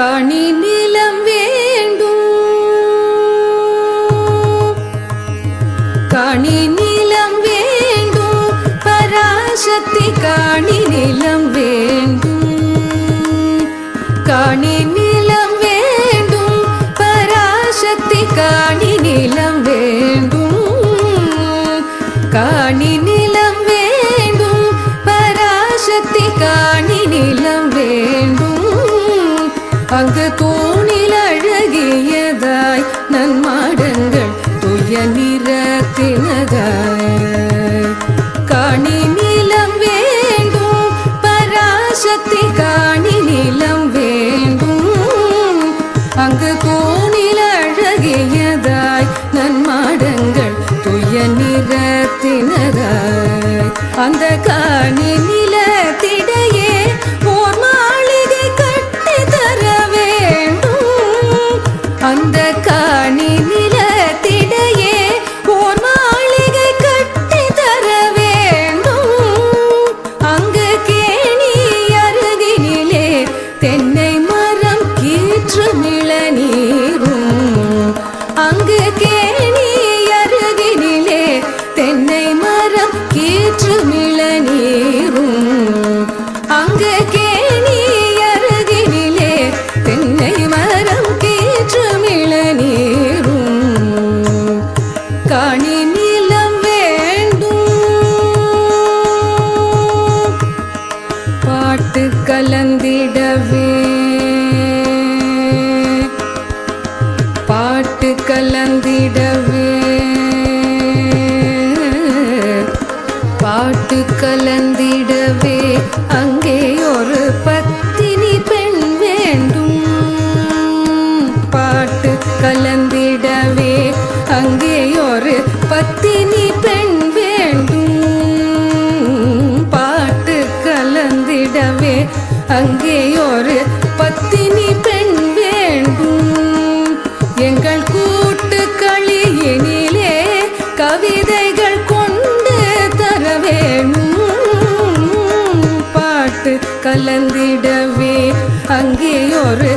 காணி நிலம் வேண்டும், காணி நிலம் வேண்டும், பராசக்தி காணி நிலம் வேண்டும், காணி நிலம் வேண்டும், பராசக்தி காணி நிலம் வேண்டும், காணி நிலம் வேண்டும், பராசக்தி காணி நிலம் வேண்டும். அங்கு தூணில் அழகியதாய் நன்மாடங்கள் துய நிறத்தினதாய் காணி நிலம் வேண்டும், பராசக்தி காணி நிலம் வேண்டும். அங்கு தூணில் அழகியதாய் நன்மாடங்கள் துய நிறத்தினதாய் அந்த காணி நிலத்திடையே ஓர் மாளிகை கட்டி தர வேண்டும். அந்த காணி நிலத்திடையே ஓர் மாளிகை கட்டி தர வேண்டும். அங்கு கேணி அருகினிலே தென்னை மரம் கீற்று இளநீரும், அங்கு கேணி அருகினிலே தென்னை மரம் கீற்று இளநீரும், அங்கு கேணி அருகினிலே தென்னை மரம் கீற்று இளநீரும். காணி நிலம் வேண்டும், பாட்டு கலந்திடவே, பாட்டு கலந்திடவே, பாட்டு கலந்திடவே அங்கே ஒரு பத்தினி பெண் வேண்டும். பாட்டு கலந்திடவே அங்கே ஒரு பத்தினி பெண் வேண்டும். பாட்டு கலந்திடவே அங்கே ஒரு பத்தினி பெண் வேண்டும். எங்கள் கூட்டுக்களியினிலே கவிதைகள் கொண்டு தர வேண்டும். பாட்டு கலந்திடவே அங்கே ஒரு